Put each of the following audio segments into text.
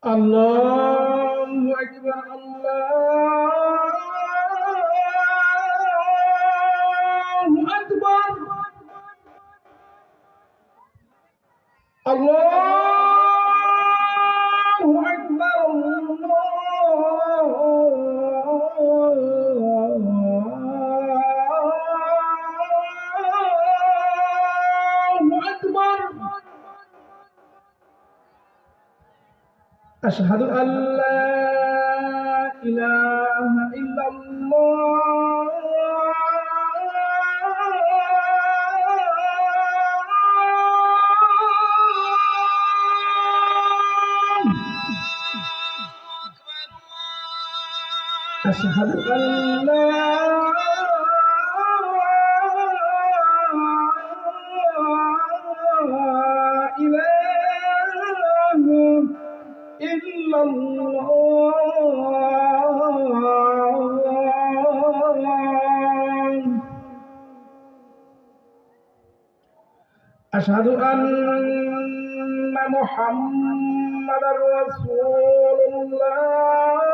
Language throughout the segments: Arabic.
الله أكبر الله أكبر الله أكبر الله أكبر أشهد أن لا إله إلا الله أشهد أن لا إله إلا الله أشهد أن محمدا رسول الله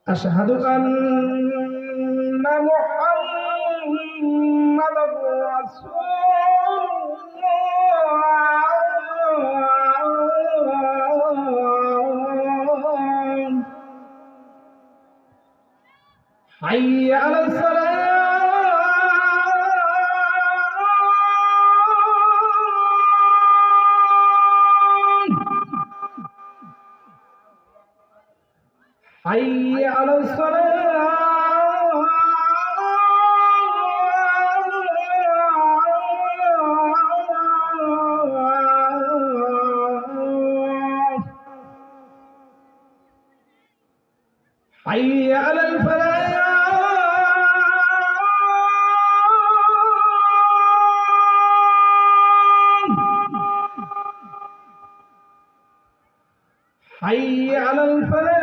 أشهد أن محمدا رسول الله حي على الصلاة حي على الصلاة حي على الفلاح حي على الفلاح